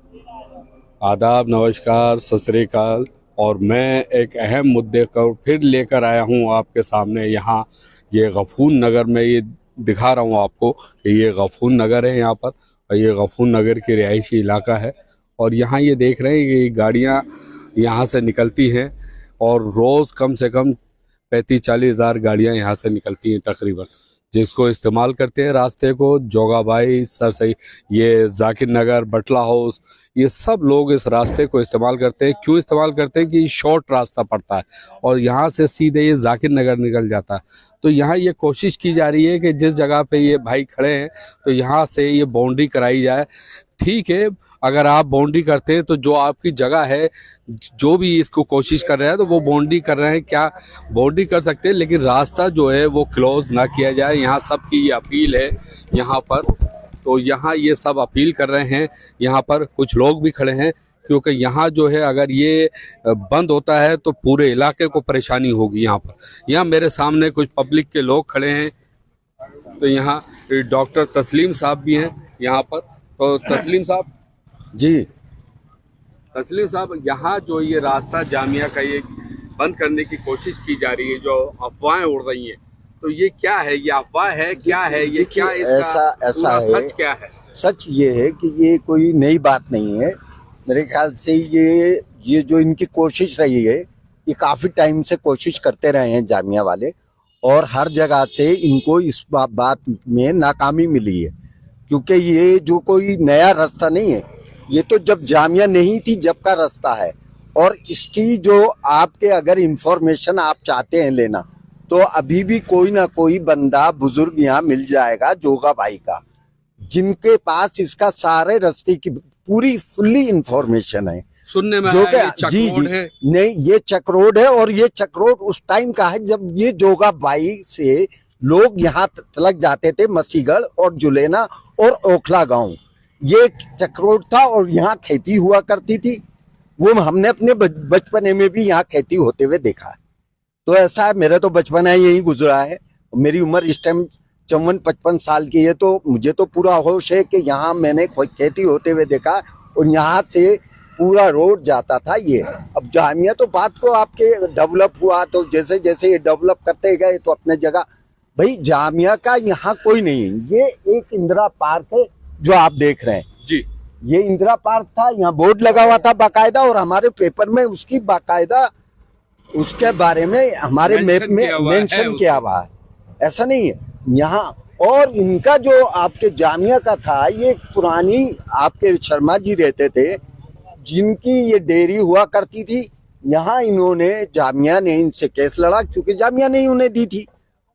आदाब, नमस्कार, सत श्री अकाल। और मैं एक अहम मुद्दे को फिर लेकर आया हूं आपके सामने। यहाँ ये गफूर नगर में ये दिखा रहा हूं आपको कि ये गफूर नगर है यहाँ पर, और ये गफूर नगर की रिहायशी इलाका है। और यहाँ ये देख रहे हैं कि गाड़ियाँ यहाँ से निकलती हैं, और रोज़ कम से कम 35-40 हज़ार गाड़ियाँ यहाँ से निकलती हैं तकरीबन, जिसको इस्तेमाल करते हैं रास्ते को। जोगाबाई, सर सही, ये जाकिर नगर, बटला हाउस, ये सब लोग इस रास्ते को इस्तेमाल करते हैं। क्यों इस्तेमाल करते हैं कि शॉर्ट रास्ता पड़ता है और यहाँ से सीधे ये जाकिर नगर निकल जाता है। तो यहाँ ये कोशिश की जा रही है कि जिस जगह पे ये भाई खड़े हैं तो यहाँ से ये बाउंड्री कराई जाए। ठीक है, अगर आप बाउंड्री करते हैं तो जो आपकी जगह है, जो भी इसको कोशिश कर रहे हैं तो वो बाउंड्री कर रहे हैं, क्या बाउंड्री कर सकते हैं, लेकिन रास्ता जो है वो क्लोज ना किया जाए। यहाँ सबकी ये अपील है यहाँ पर। तो यहाँ ये सब अपील कर रहे हैं। यहाँ पर कुछ लोग भी खड़े हैं, क्योंकि यहाँ जो है अगर ये बंद होता है तो पूरे इलाके को परेशानी होगी। यहाँ पर, यहाँ मेरे सामने कुछ पब्लिक के लोग खड़े हैं। तो यहाँ डॉक्टर तस्लीम साहब भी हैं यहाँ पर। तो तस्लीम साहब जी, तस्लीम साहब, यहाँ जो ये रास्ता जामिया का ये बंद करने की कोशिश की जा रही है, जो अफवाहें उड़ रही हैं, तो ये क्या है? ये अफवाह है, क्या है ये? क्या इसका ऐसा पूरा है, सच क्या है? सच ये है कि ये कोई नई बात नहीं है। मेरे ख्याल से ये जो इनकी कोशिश रही है, ये काफी टाइम से कोशिश करते रहे हैं जामिया वाले, और हर जगह से इनको इस बात में नाकामी मिली है। क्योंकि ये जो कोई नया रास्ता नहीं है, ये तो जब जामिया नहीं थी जब का रास्ता है। और इसकी जो आपके अगर इंफॉर्मेशन आप चाहते हैं लेना, तो अभी भी कोई ना कोई बंदा बुजुर्ग यहाँ मिल जाएगा, जोगा भाई का, जिनके पास इसका सारे रास्ते की पूरी फुल्ली इंफॉर्मेशन है। सुनने में जो आया ये कि चक जी रोड जी है। नहीं, ये चक रोड है। और ये चक रोड उस टाइम का है जब ये जोगा बाई से लोग यहाँ तलक जाते थे, मसीगढ़ और जुलेना और ओखला गांव। ये चक रोड था और यहाँ खेती हुआ करती थी। वो हमने अपने बचपने में भी यहाँ खेती होते हुए देखा है। तो ऐसा है, मेरा तो बचपना यही गुजरा है। मेरी उम्र इस टाइम 54-55 साल की है, तो मुझे तो पूरा होश है कि यहाँ मैंने खेती होते हुए देखा, और यहाँ से पूरा रोड जाता था ये। अब जामिया तो बात को आपके डेवलप हुआ, तो जैसे जैसे ये डेवलप करते गए तो अपने जगह, भाई जामिया का यहाँ कोई नहीं है। ये एक इंदिरा पार्क है जो आप देख रहे हैं जी। ये इंदिरा पार्क था, यहाँ बोर्ड लगा हुआ था बाकायदा, और हमारे पेपर में उसकी बाकायदा उसके बारे में हमारे मैप में मेंशन किया हुआ है। ऐसा नहीं है यहाँ। और इनका जो आपके जामिया का था, ये पुरानी आपके शर्मा जी रहते थे, जिनकी ये डेयरी हुआ करती थी। यहाँ इन्होंने, जामिया ने इनसे केस लड़ा, क्योंकि जामिया ने उन्हें दी थी।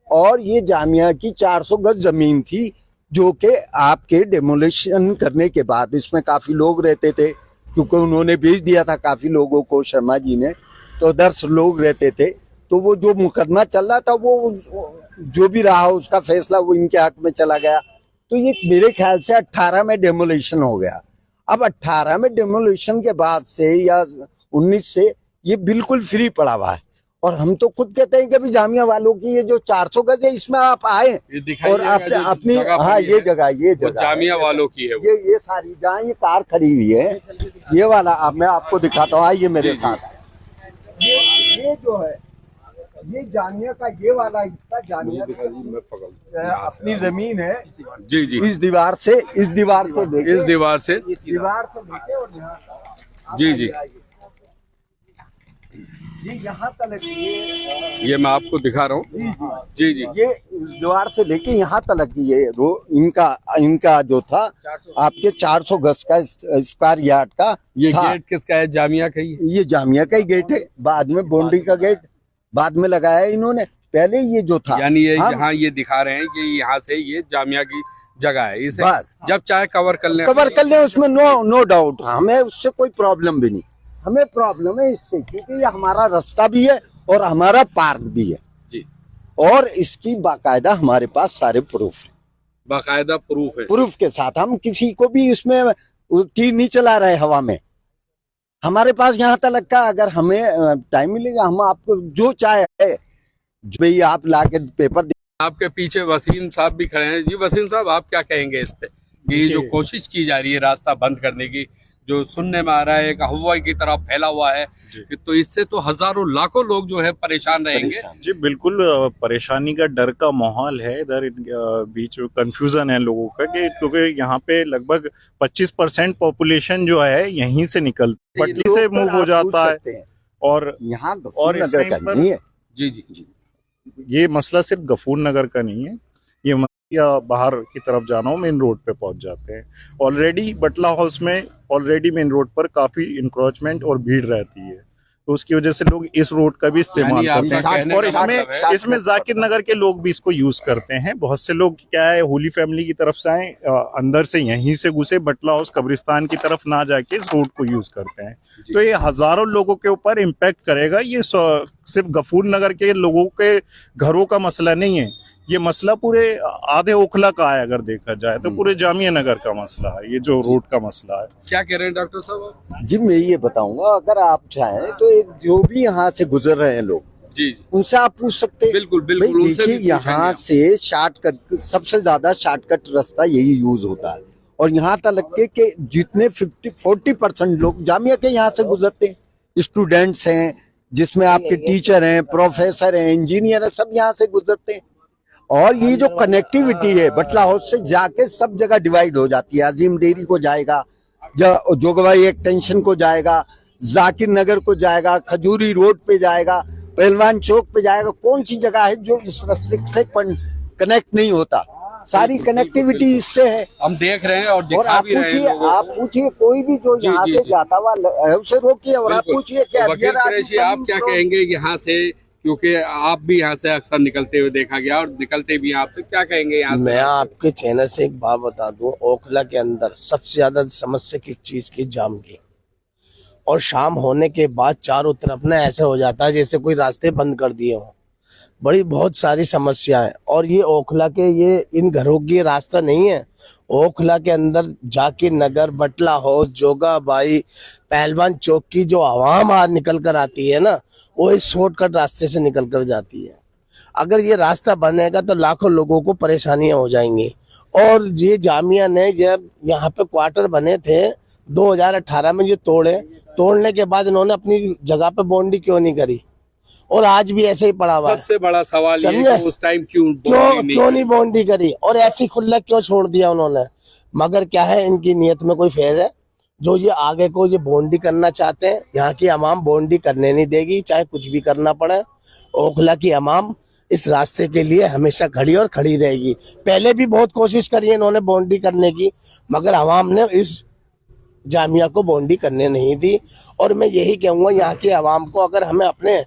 और ये जामिया की 400 गज जमीन थी, जो कि आपके डेमोलिशन करने के बाद, इसमें काफी लोग रहते थे, क्योंकि उन्होंने बेच दिया था काफी लोगों को, शर्मा जी ने, तो 10 लोग रहते थे। तो वो जो मुकदमा चल रहा था, वो जो भी रहा उसका फैसला वो इनके हक में चला गया। तो ये मेरे ख्याल से 18 में डेमोलिशन हो गया। अब 18 में डेमोलिशन के बाद से या 19 से ये बिल्कुल फ्री पड़ा हुआ है। और हम तो खुद कहते हैं कि भी जामिया वालों की ये जो 400 गज है, इसमें आप आए और आपने अपनी, हाँ ये जगह जामिया वालों की है। ये सारी जहाँ ये कार खड़ी हुई है, ये वाला मैं आपको दिखाता हूँ, आइए मेरे साथ। ये जो है, ये जामिया का ये वाला हिस्सा, जामिया अपनी जमीन है। जी जी। इस दीवार से लेके और यहाँ जी जी, ये यहाँ तक, ये मैं आपको दिखा रहा हूँ। जी जी, ये दीवार से लेके यहाँ तक ये इनका जो था आपके 400 गज का स्क्वायर यार्ड का ये था। गेट किसका है? जामिया का ही? ये जामिया का ही गेट है। बाद में बाउंड्री का गेट बाद में लगाया इन्होंने। पहले ये जो था, यानी ये यहाँ ये दिखा रहे हैं कि यहाँ से ये जामिया की जगह है, इसे जब चाहे कवर कर ले, उसमें नो डाउट, हमें उससे कोई प्रॉब्लम भी नहीं। हमें प्रॉब्लम है इससे, क्योंकि ये हमारा रास्ता भी है और हमारा पार्क भी है जी। और इसकी बाकायदा हमारे पास सारे प्रूफ है, बाकायदा प्रूफ है। प्रूफ के साथ हम किसी को भी इसमें तीर नहीं चला रहे हवा में। हमारे पास यहाँ तक का, अगर हमें टाइम मिलेगा हम आपको जो चाहे भाई आप ला के पेपर। आपके पीछे वसीम साहब भी खड़े हैं। जी वसीम साहब, आप क्या कहेंगे इस पे? ये जो कोशिश की जा रही है रास्ता बंद करने की, जो सुनने में आ रहा है एक अफवाह की तरफ फैला हुआ है कि तो इससे तो हजारों लाखों लोग जो है परेशान रहेंगे। जी बिल्कुल, परेशानी का, डर का माहौल है इधर। बीच में कंफ्यूजन है लोगों का कि क्योंकि यहाँ पे लगभग 25% पॉपुलेशन जो है यहीं से निकलती, पटरी से मूव हो जाता है। और यहाँ और इस नगर का टाइम पर नहीं है। जी ये मसला सिर्फ गफूर नगर का नहीं है, ये या बाहर की तरफ जाना हो मेन रोड पे पहुंच जाते हैं। ऑलरेडी बटला हाउस में ऑलरेडी मेन रोड पर काफी इंक्रोचमेंट और भीड़ रहती है, तो उसकी वजह से लोग इस रोड का भी इस्तेमाल करते हैं। और इसमें जाकिर नगर के लोग भी इसको यूज करते हैं। बहुत से लोग क्या है, होली फैमिली की तरफ से आए, अंदर से यहीं से घुसे, बटला हाउस कब्रिस्तान की तरफ ना जाके इस रोड को यूज करते हैं। तो ये हजारों लोगों के ऊपर इम्पैक्ट करेगा। ये सिर्फ गफूर नगर के लोगों के घरों का मसला नहीं है, ये मसला पूरे आधे ओखला का है। अगर देखा जाए तो पूरे जामिया नगर का मसला है, ये जो रोड का मसला है। क्या कह रहे हैं डॉक्टर साहब? जी मैं ये बताऊंगा, अगर आप चाहें तो जो भी यहाँ से गुजर रहे हैं लोग, जी उनसे आप पूछ सकते हैं। बिल्कुल भाई बिल्कुल। देखिए, यहाँ से शॉर्टकट, सबसे ज्यादा शॉर्टकट रास्ता यही यूज होता है। और यहाँ तक के जितने 40% लोग जामिया के यहाँ से गुजरते हैं, स्टूडेंट्स हैं, जिसमें आपके टीचर हैं, प्रोफेसर हैं, इंजीनियर हैं, सब यहाँ से गुजरते हैं। और ये जो कनेक्टिविटी है बटला हाउस से जाके सब जगह डिवाइड हो जाती है। अजीम डेयरी को जाएगा, जोगबाई एक्सटेंशन को जाएगा, जाकिर नगर को जाएगा, खजूरी रोड पे जाएगा, पहलवान चौक पे जाएगा। कौन सी जगह है जो इस रास्ते से कनेक्ट नहीं होता? सारी कनेक्टिविटी इससे है। हम देख रहे हैं और दिखा भी रहे हैं। आप पूछिए कोई भी जो यहाँ से जाता हुआ है उसे रोकिए और आप पूछिए क्या वकील कुरैशी आप क्या कहेंगे यहाँ से, क्योंकि आप भी यहाँ से अक्सर निकलते हुए देखा गया और निकलते भी आपसे, क्या कहेंगे यहाँ से? मैं आपके चैनल से एक बात बता दूं, ओखला के अंदर सबसे ज्यादा समस्या किस चीज की? जाम की। और शाम होने के बाद चारों तरफ ना ऐसे हो जाता है जैसे कोई रास्ते बंद कर दिए हों। बड़ी बहुत सारी समस्या है। और ये ओखला के ये इन घरों की रास्ता नहीं है। ओखला के अंदर जाकिर नगर, बटला हाउस, जोगाबाई, पहलवान चौक की जो आवाम आज निकल कर आती है ना, वो इस शॉर्टकट रास्ते से निकल कर जाती है। अगर ये रास्ता बनेगा तो लाखों लोगों को परेशानियां हो जाएंगी। और ये जामिया ने जब यहाँ पे क्वार्टर बने थे 2018 में, जो तोड़ने के बाद इन्होंने अपनी जगह पे बाउंड्री क्यों नहीं करी? और आज भी ऐसे ही पड़ा हुआ है। सबसे बड़ा सवाल ये है कि उस टाइम क्यों नहीं बाउंड्री करी और ऐसी खुला क्यों छोड़ दिया उन्होंने? मगर क्या है, इनकी नियत में कोई फेर है। जो ये आगे को ये बाउंड्री करना चाहते हैं, यहाँ की अवाम बाउंड्री करने नहीं देगी, चाहे कुछ भी करना पड़े। ओखला की अवाम इस रास्ते के लिए हमेशा खड़ी और खड़ी रहेगी। पहले भी बहुत कोशिश करी है इन्होंने बाउंड्री करने की, मगर अवाम ने इस जामिया को बाउंड्री करने नहीं दी। और मैं यही कहूँगा, यहाँ की अवाम को अगर हमें अपने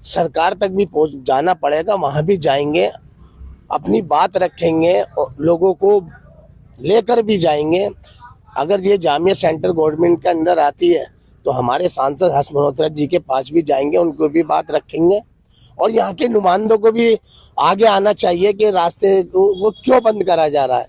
सरकार तक भी जाना पड़ेगा, वहां भी जाएंगे, अपनी बात रखेंगे, लोगों को लेकर भी जाएंगे। अगर ये जामिया सेंटर गवर्नमेंट के अंदर आती है तो हमारे सांसद हसन मल्होत्रा जी के पास भी जाएंगे, उनको भी बात रखेंगे। और यहाँ के नुमाइंदों को भी आगे आना चाहिए कि रास्ते वो क्यों बंद करा जा रहा है,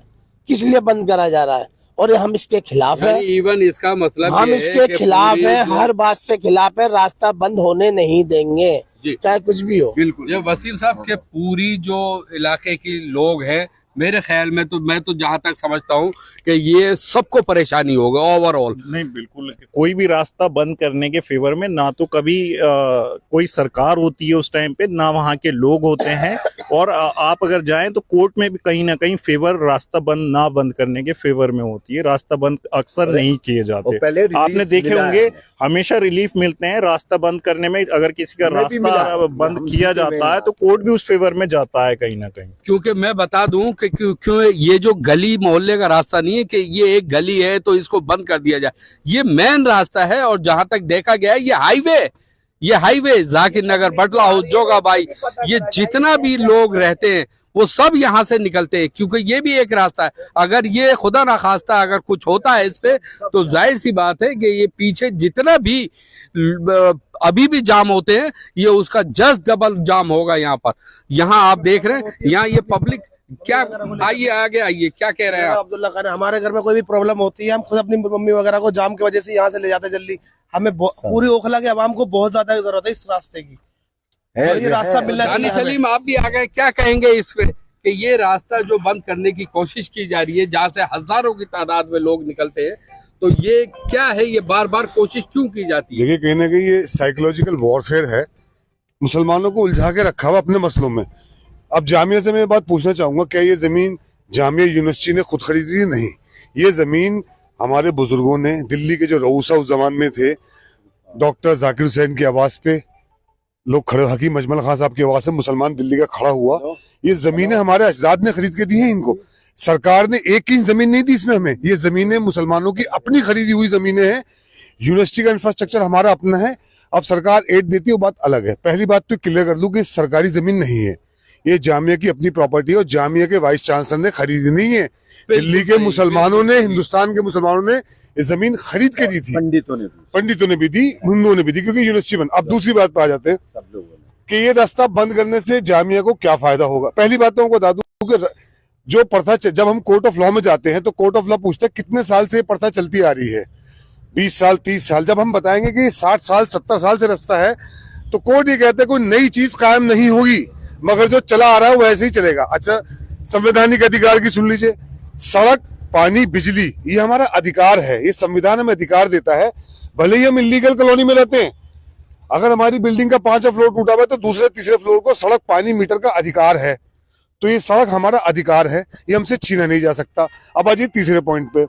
किस लिए बंद करा जा रहा है। और हम इसके खिलाफ है। इवन इसका मतलब हम इसके खिलाफ है, हर बात से खिलाफ है। रास्ता बंद होने नहीं देंगे, चाहे कुछ भी हो। बिल्कुल। ये वसील साहब के पूरी जो इलाके की लोग हैं, मेरे ख्याल में तो मैं तो जहां तक समझता हूं कि ये सबको परेशानी होगा ओवरऑल। नहीं, बिल्कुल कोई भी रास्ता बंद करने के फेवर में ना तो कभी कोई सरकार होती है उस टाइम पे, ना वहाँ के लोग होते हैं। और आप अगर जाएं तो कोर्ट में भी कहीं ना कहीं फेवर रास्ता बंद ना बंद करने के फेवर में होती है। रास्ता बंद अक्सर नहीं किए जाते। आपने देखे होंगे हमेशा रिलीफ मिलते हैं रास्ता बंद करने में। अगर किसी का रास्ता बंद किया जाता है तो कोर्ट भी उस फेवर में जाता है कहीं ना कहीं। क्योंकि मैं बता दूं कि क्यों ये जो गली मोहल्ले का रास्ता नहीं है कि ये एक गली है तो इसको बंद कर दिया जाए, ये मेन रास्ता है। और जहां तक देखा गया है ये हाईवे जाकिर नगर, बटला हाउस, जोगाबाई, ये जितना भी लोग रहते हैं वो सब यहाँ से निकलते हैं, क्योंकि ये भी एक रास्ता है। अगर ये खुदा ना खास्ता अगर कुछ होता है इस पे तो जाहिर सी बात है कि ये पीछे जितना भी अभी भी जाम होते हैं, ये उसका जस्ट डबल जाम होगा यहाँ पर। यहाँ आप देख रहे हैं, यहाँ ये पब्लिक क्या, आइए आगे आइए, क्या कह रहे हैं आप? अब्दुल्ला खान, हमारे घर में कोई भी प्रॉब्लम होती है, हम खुद अपनी मम्मी वगैरह को जाम की वजह से यहाँ से ले जाते हैं जल्दी। हमें पूरी ओखला के आवाम को बहुत ज्यादा जरूरत है इस रास्ते की, और ये रास्ता मिलना चाहिए। सलीम, आप भी आ गए, क्या कहेंगे इस पे कि ये रास्ता जो बंद करने की कोशिश की जा रही है, जहाँ से हजारों की तादाद में लोग निकलते हैं, तो ये क्या है, ये बार बार कोशिश क्यों की जाती है? देखिए, कहीं ना कहीं ये साइकोलॉजिकल वॉरफेयर है, मुसलमानों को उलझा के रखा हुआ अपने मसलों में। अब जामिया से मैं बात पूछना चाहूंगा, क्या ये जमीन जामिया यूनिवर्सिटी ने खुद खरीदी थी? नहीं, ये जमीन हमारे बुजुर्गों ने, दिल्ली के जो रऊसा उस जमान में थे, डॉक्टर जाकिर हुसैन की आवाज पे लोग खड़े, हकीम अजमल खान साहब की आवाज से मुसलमान दिल्ली का खड़ा हुआ। ये जमीनें हमारे अजदाद ने खरीद के दी हैं इनको। सरकार ने एक ही जमीन नहीं दी इसमें हमें, ये जमीनें मुसलमानों की अपनी खरीदी हुई जमीनें हैं। यूनिवर्सिटी का इंफ्रास्ट्रक्चर हमारा अपना है। अब सरकार एड देती है, वो बात अलग है। पहली बात तो क्लियर कर दूं कि सरकारी जमीन नहीं है, ये जामिया की अपनी प्रॉपर्टी है और जामिया के वाइस चांसलर ने खरीदी नहीं है। दिल्ली के मुसलमानों ने, हिंदुस्तान के मुसलमानों ने ये जमीन खरीद के दी थी। पंडितों ने भी दी, हिंदुओं ने भी दी, क्योंकि यूनिवर्सिटी बन। अब दूसरी बात पे आ जाते हैं कि ये रास्ता बंद करने से जामिया को क्या फायदा होगा। पहली बात तो आपको बता दूं कि जो प्रथा, जब हम कोर्ट ऑफ लॉ में जाते हैं तो कोर्ट ऑफ लॉ पूछता है कितने साल से ये प्रथा चलती आ रही है। 20 साल, 30 साल। जब हम बताएंगे कि 60 साल 70 साल से रास्ता है, तो कोर्ट ये कहता है कोई नई चीज कायम नहीं होगी, मगर जो चला आ रहा है वो ऐसे ही चलेगा। अच्छा, संवैधानिक अधिकार की सुन लीजिए। सड़क, पानी, बिजली, ये हमारा अधिकार है, ये संविधान हमें अधिकार देता है। भले ही हम इलीगल कॉलोनी में रहते हैं, अगर हमारी बिल्डिंग का 5वां फ्लोर टूटा हुआ है तो दूसरे तीसरे फ्लोर को सड़क, पानी, मीटर का अधिकार है। तो ये सड़क हमारा अधिकार है, ये हमसे छीना नहीं जा सकता। अब आ जाइए तीसरे पॉइंट पे,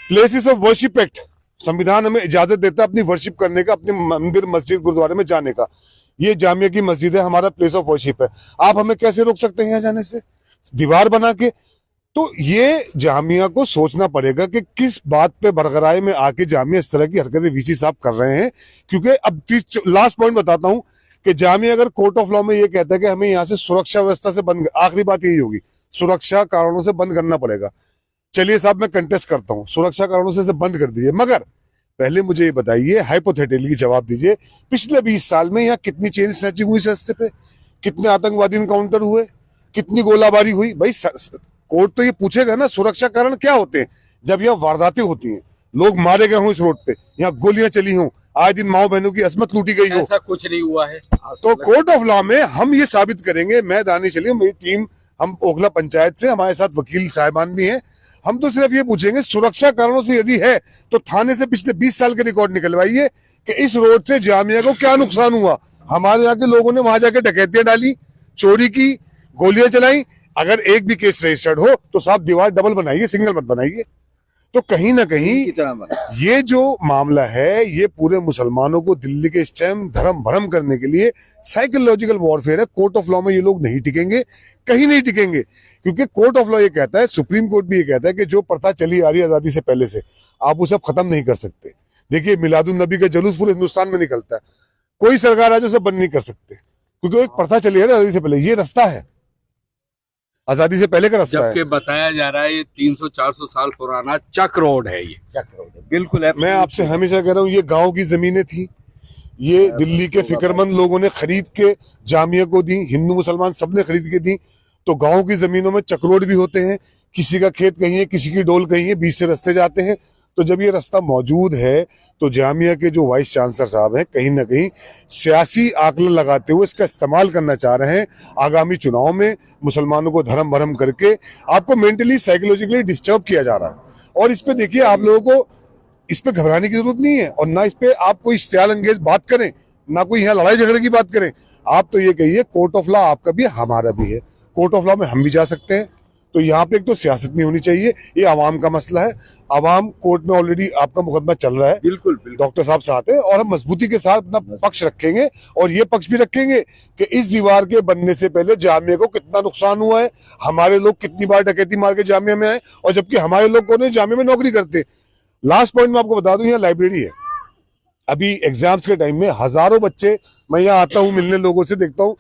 प्लेसेस ऑफ वर्शिप एक्ट। संविधान हमें इजाजत देता है अपनी वर्शिप करने का, अपने मंदिर, मस्जिद, गुरुद्वारे में जाने का। ये जामिया की मस्जिद है, हमारा प्लेस ऑफ वर्शिप है। आप हमें कैसे रोक सकते हैं यहाँ जाने से? दीवार बना के। तो ये जामिया को सोचना पड़ेगा कि किस बात पे बरगराई में आके जामिया इस तरह की हरकतें वीसी साहब कर रहे हैं। क्योंकि अब लास्ट पॉइंट बताता हूं कि जामिया अगर कोर्ट ऑफ लॉ में ये कहता है कि हमें यहाँ से सुरक्षा व्यवस्था से बंद, आखिरी बात यही होगी, सुरक्षा कारणों से बंद करना पड़ेगा। चलिए साहब, मैं कंटेस्ट करता हूँ, सुरक्षा कारणों से इसे बंद कर दीजिए, मगर पहले मुझे ये बताइए, हाइपोथेटिकली जवाब दीजिए, पिछले 20 साल में यहाँ कितनी चेन स्नैचिंग हुई इस रास्ते पे? कितने आतंकवादी इनकाउंटर हुए? कितनी गोलाबारी हुई? भाई कोर्ट तो ये पूछेगा ना, सुरक्षा कारण क्या होते हैं जब यहाँ वारदातें होती हैं, लोग मारे गए हों इस रोड पे, यहाँ गोलियां चली हों, आए दिन माओ बहनों की असमत लूटी गई हो। ऐसा कुछ नहीं हुआ है। तो कोर्ट ऑफ लॉ में हम ये साबित करेंगे, मैं दानिश अली, मेरी टीम, हम ओखला पंचायत से, हमारे साथ वकील साहिबान भी हैं। हम तो सिर्फ ये पूछेंगे, सुरक्षा कारणों से यदि है तो थाने से पिछले 20 साल के रिकॉर्ड निकलवाइए कि इस रोड से जामिया को क्या नुकसान हुआ। हमारे यहाँ के लोगों ने वहां जाके डकैतियां डाली, चोरी की, गोलियां चलाई। अगर एक भी केस रजिस्टर्ड हो तो साहब दीवार डबल बनाइए, सिंगल मत बनाइए। तो कहीं ना कहीं ये जो मामला है, ये पूरे मुसलमानों को दिल्ली के इस टाइम धर्म भरम करने के लिए साइकोलॉजिकल वॉरफेयर है। कोर्ट ऑफ लॉ में ये लोग नहीं टिकेंगे, कहीं नहीं टिकेंगे, क्योंकि कोर्ट ऑफ लॉ ये कहता है, सुप्रीम कोर्ट भी ये कहता है कि जो प्रथा चली आ रही है आजादी से पहले से, आप उसे अब खत्म नहीं कर सकते। देखिए, मिलादुन नबी का जुलूस पूरे हिंदुस्तान में निकलता है, कोई सरकार आज उसे बंद नहीं कर सकते, क्योंकि एक प्रथा चली है ना आजादी से पहले। ये रास्ता है, आजादी से पहले का रास्ता है। जबकि बताया जा रहा है ये 300-400 साल पुराना चक रोड है। ये चक रोड है, बिल्कुल है। मैं आपसे हमेशा कह रहा हूँ, ये गांव की जमीनें थी, ये दिल्ली के फिक्रमंद लोगों ने खरीद के जामिया को दी, हिंदू मुसलमान सबने खरीद के दी। तो गांव की जमीनों में चक्रोड भी होते हैं, किसी का खेत कहीं है, किसी की डोल कहीं है, बीच से रास्ते जाते हैं। तो जब ये रास्ता मौजूद है तो जामिया के जो वाइस चांसलर साहब हैं, कहीं ना कहीं सियासी आकलन लगाते हुए इसका इस्तेमाल करना चाह रहे हैं आगामी चुनाव में, मुसलमानों को धर्म भरम करके आपको मेंटली साइकोलॉजिकली डिस्टर्ब किया जा रहा है। और इस पे देखिए, आप लोगों को इस पे घबराने की जरूरत नहीं है, और ना इस पे आप कोई इश्तियाल अंगेज बात करें, ना कोई यहाँ लड़ाई झगड़े की बात करें। आप तो ये कहिए, कोर्ट ऑफ लॉ आपका भी है, हमारा भी है, कोर्ट ऑफ लॉ में हम भी जा सकते हैं। तो यहाँ पे एक तो सियासत नहीं होनी चाहिए, ये आवाम का मसला है। आवाम, कोर्ट में ऑलरेडी आपका मुकदमा चल रहा है, बिल्कुल डॉक्टर साहब साथ है, और हम मजबूती के साथ अपना पक्ष रखेंगे, और ये पक्ष भी रखेंगे कि इस दीवार के बनने से पहले जामिया को कितना नुकसान हुआ है, हमारे लोग कितनी बार डकैती मार के जामिया में आए, और जबकि हमारे लोग कौन है, जामिया में नौकरी करते। लास्ट पॉइंट में आपको बता दूं, यहाँ लाइब्रेरी है। अभी एग्जाम्स के टाइम में हजारों बच्चे, मैं यहाँ आता हूँ मिलने, लोगों से देखता हूँ,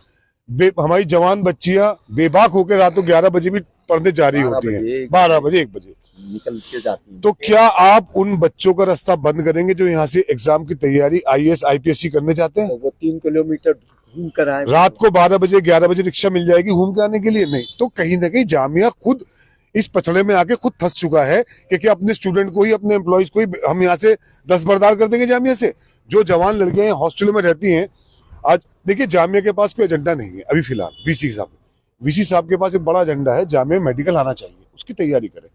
हमारी जवान बच्चियां बेबाक होकर रातों 11 बजे भी पढ़ने जारी होती हैं, 12 बजे 1 बजे निकल के जाती हैं। तो क्या आप उन बच्चों का रास्ता बंद करेंगे जो यहाँ से एग्जाम की तैयारी IAS IPSC करने जाते हैं? वो 3 किलोमीटर घूम कर आए, रात को 12 बजे 11 बजे रिक्शा मिल जाएगी घूम के आने के लिए? नहीं। तो कहीं ना कहीं जामिया खुद इस पचड़े में आके खुद फंस चुका है कि क्या अपने स्टूडेंट को ही, अपने एम्प्लॉयज को ही हम यहाँ से दस्तबरदार कर देंगे जामिया से? जो जवान लड़कियां हॉस्टलों में रहती हैं, आज देखिए जामिया के पास कोई एजेंडा नहीं है अभी फिलहाल। वीसी साहब के पास एक बड़ा एजेंडा है, जामिया मेडिकल आना चाहिए, उसकी तैयारी करें।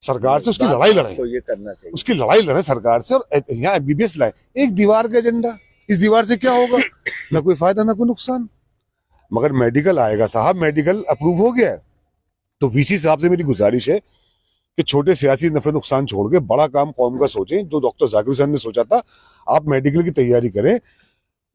सरकार से उसकी लड़ाई लड़े, तो ये करना चाहिए। उसकी लड़ाई लड़े सरकार से, और यहाँ एमबीबीएस लाए। एक दीवार का एजेंडा, इस दीवार से क्या होगा? ना कोई फायदा ना कोई नुकसान। मगर मेडिकल आएगा साहब, मेडिकल अप्रूव हो गया है, तो वीसी साहब से मेरी गुजारिश है कि छोटे सियासी नफे नुकसान छोड़ के बड़ा काम कौम का सोचें। जो डॉक्टर जाकिर हुसैन ने सोचा था, आप मेडिकल की तैयारी करें।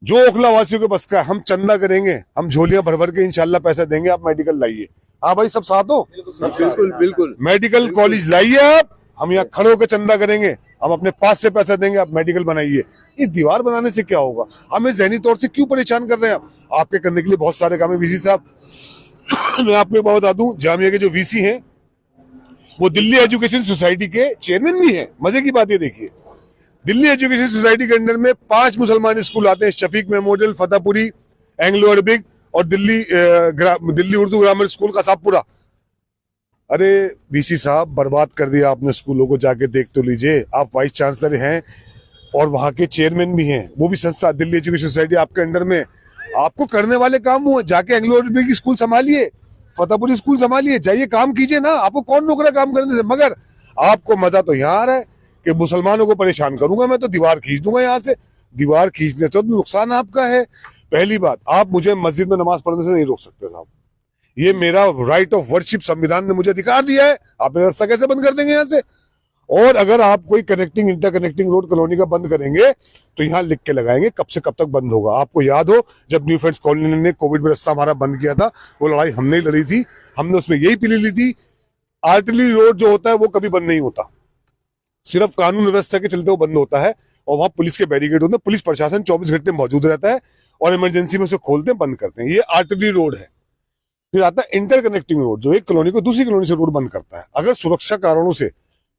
जो ओखला वासियों के बस का है, हम चंदा करेंगे, हम झोलियां भर भर के इंशाल्लाह पैसा देंगे, आप मेडिकल लाइए। हाँ भाई, सब साथ हो, बिल्कुल बिल्कुल। मेडिकल कॉलेज लाइए आप, हम यहाँ खड़े होकर चंदा करेंगे, हम अपने पास से पैसा देंगे, आप मेडिकल बनाइए। इस दीवार बनाने से क्या होगा? हमें जहनी तौर से क्यों परेशान कर रहे हैं आप? आपके करने के लिए बहुत सारे काम है वीसी साहब। मैं आपको एक बात बता दूं, जामिया के जो वीसी हैं वो दिल्ली एजुकेशन सोसाइटी के चेयरमैन भी हैं। मजे की बात ये देखिए, दिल्ली एजुकेशन सोसाइटी के अंडर में 5 मुसलमान स्कूल आते हैं, Shafiq memorial, Fatehpuri, Anglo Arabic और दिल्ली उर्दू ग्रामर स्कूल का साहबपुरा। अरे वीसी साहब, बर्बाद कर दिया आपने स्कूलों को, जाके देख तो लीजिए। आप वाइस चांसलर हैं और वहां के चेयरमैन भी हैं, वो भी संस्था दिल्ली एजुकेशन सोसाइटी आपके अंडर में। आपको करने वाले काम हुए, जाके एंग्लो अरबिक स्कूल संभालिए, फतेहपुरी स्कूल संभालिए, जाइए काम कीजिए ना। आपको कौन रोक रहा है काम करने से? मगर आपको मजा तो यहाँ आ रहा है कि मुसलमानों को परेशान करूंगा मैं तो दीवार खींच दूंगा यहाँ से। दीवार खींचने तो नुकसान आपका है। पहली बात, आप मुझे मस्जिद में नमाज पढ़ने से नहीं रोक सकते साहब, ये मेरा राइट ऑफ वर्शिप संविधान ने मुझे अधिकार दिया है। आप मेरा रास्ता कैसे बंद कर देंगे यहाँ से? और अगर आप कोई कनेक्टिंग इंटरकनेक्टिंग रोड कॉलोनी का बंद करेंगे तो यहाँ लिख के लगाएंगे कब से कब तक बंद होगा। आपको याद हो, जब न्यू फ्रेंड्स कॉलोनी ने कोविड में रास्ता हमारा बंद किया था, वो लड़ाई हमने ही लड़ी थी, हमने उसमें यही पीली ली थी। आर्टिलरी रोड जो होता है वो कभी बंद नहीं होता, सिर्फ कानून व्यवस्था के चलते वो बंद होता है, और वहां पुलिस के बैरिकेड होते हैं, पुलिस प्रशासन 24 घंटे मौजूद रहता है, और इमरजेंसी में उसे खोलते हैं, बंद करते हैं। ये आर्टिलरी रोड है। फिर आता है इंटरकनेक्टिंग रोड, जो एक कॉलोनी को दूसरी कॉलोनी से रोड बंद करता है। अगर सुरक्षा कारणों से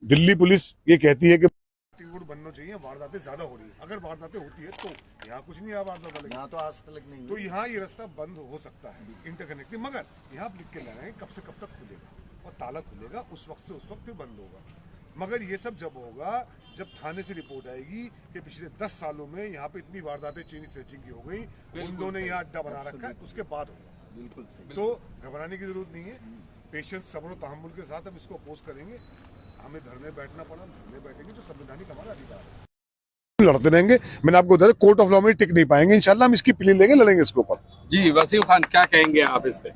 दिल्ली पुलिस ये कहती है कि रोड बंद होना चाहिए, वारदातें ज्यादा हो रही है, अगर वारदातें होती है तो यहाँ कुछ नहीं है, वारदात यहाँ तो आज तक नहीं, तो यहाँ ये रास्ता बंद हो सकता है इंटरकनेक्टिंग। मगर यहाँ आप लिख के ला रहे हैं कब से कब तक खुलेगा, और ताला खुलेगा उस वक्त से उस वक्त फिर बंद होगा। मगर ये सब जब होगा, जब थाने से रिपोर्ट आएगी कि पिछले 10 सालों में यहाँ पे इतनी वारदातें चेन स्नैचिंग की हो गई, उन ने यहाँ अड्डा बना रखा है, उसके बाद होगा। बिल्कुल। तो घबराने की जरूरत नहीं है, पेशेंस, सब्र और तहम्मुल के साथ हम इसको अपोज करेंगे। हमें धरने बैठना पड़ा, हम धरने बैठेंगे, जो संवैधानिक हमारा अधिकार है, लड़ते रहेंगे। मैंने आपको बताया, कोर्ट ऑफ लॉ में टिक नहीं पाएंगे, इंशाल्लाह हम इसकी प्ली लेंगे, लड़ेंगे इसके ऊपर। जी वसीम खान, क्या कहेंगे आप इस पे?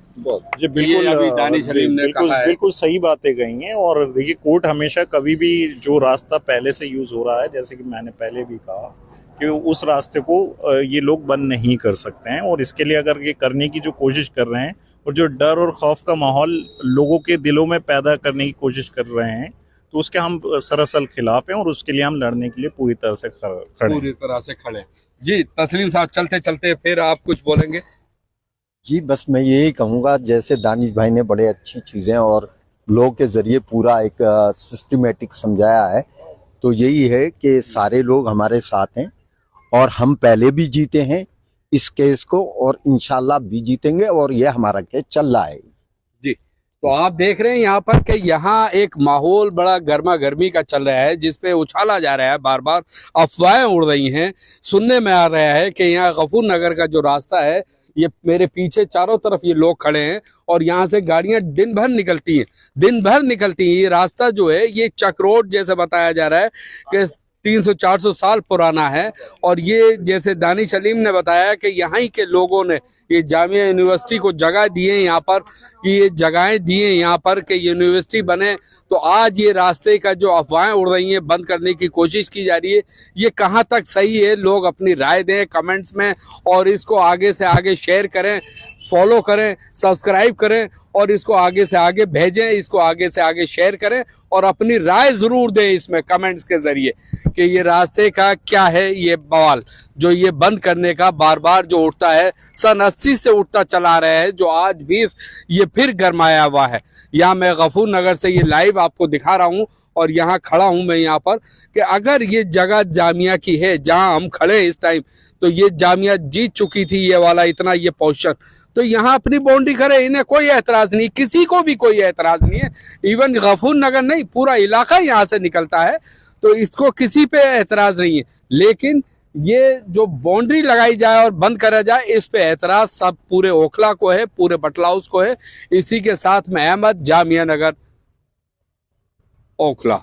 जी बिल्कुल, अभी दानिश सलीम ने कहा है, बिल्कुल सही बातें कही हैं। और देखिए, कोर्ट हमेशा कभी भी जो रास्ता पहले से यूज हो रहा है, जैसे कि मैंने पहले भी कहा कि उस रास्ते को ये लोग बंद नहीं कर सकते हैं। और इसके लिए अगर ये करने की जो कोशिश कर रहे हैं, और जो डर और खौफ का माहौल लोगों के दिलों में पैदा करने की कोशिश कर रहे हैं, तो उसके हम सरासर खिलाफ हैं, और उसके लिए हम लड़ने के लिए पूरी तरह से खड़े हैं। जी तस्लीम साहब, चलते चलते फिर आप कुछ बोलेंगे? जी बस मैं यही कहूँगा, जैसे दानिश भाई ने बड़े अच्छी चीज़ें और लोगों के ज़रिए पूरा एक सिस्टमेटिक समझाया है, तो यही है कि सारे लोग हमारे साथ हैं, और हम पहले भी जीते हैं इस केस को, और इंशाल्लाह भी जीतेंगे, और ये हमारा केस चल रहा है। जी, तो आप देख रहे हैं यहाँ पर कि यहाँ एक माहौल बड़ा गर्मा गर्मी का चल रहा है, जिसपे उछाला जा रहा है, बार बार अफवाहें उड़ रही हैं। सुनने में आ रहा है कि यहाँ गफूर नगर का जो रास्ता है, ये मेरे पीछे चारों तरफ ये लोग खड़े हैं, और यहाँ से गाड़ियां दिन भर निकलती हैं। ये रास्ता जो है, ये चक रोड जैसे बताया जा रहा है कि 300-400 साल पुराना है। और ये जैसे दानिश सलीम ने बताया कि यहाँ के लोगों ने ये जामिया यूनिवर्सिटी को जगह दी है, यहाँ पर ये जगहें दी हैं यहाँ पर कि यूनिवर्सिटी बने। तो आज ये रास्ते का जो अफवाहें उड़ रही हैं, बंद करने की कोशिश की जा रही है, ये कहाँ तक सही है? लोग अपनी राय दें कमेंट्स में, और इसको आगे से आगे शेयर करें, फॉलो करें, सब्सक्राइब करें, और इसको आगे से आगे भेजें, इसको आगे से आगे शेयर करें, और अपनी राय जरूर दें इसमें कमेंट्स के जरिए कि ये रास्ते का क्या है ये बवाल, जो ये बंद करने का बार बार जो उठता है, सन 80 से उठता चला रहा है, जो आज भी ये फिर गरमाया हुआ है। यहाँ मैं गफूर नगर से ये लाइव आपको दिखा रहा हूँ, और यहाँ खड़ा हूँ मैं यहाँ पर कि अगर ये जगह जामिया की है जहाँ हम खड़े हैं इस टाइम, तो ये जामिया जीत चुकी थी ये वाला इतना ये पोर्शन, तो यहाँ अपनी बाउंड्री करे, इन्हें कोई एतराज नहीं, किसी को भी कोई एतराज नहीं है। इवन गफूर नगर नहीं, पूरा इलाका यहाँ से निकलता है, तो इसको किसी पे एतराज नहीं है। लेकिन ये जो बाउंड्री लगाई जाए और बंद करा जाए, इस पे एतराज सब पूरे ओखला को है, पूरे बटला हाउस को है। इसी के साथ में अहमद, जामिया नगर। ओखला।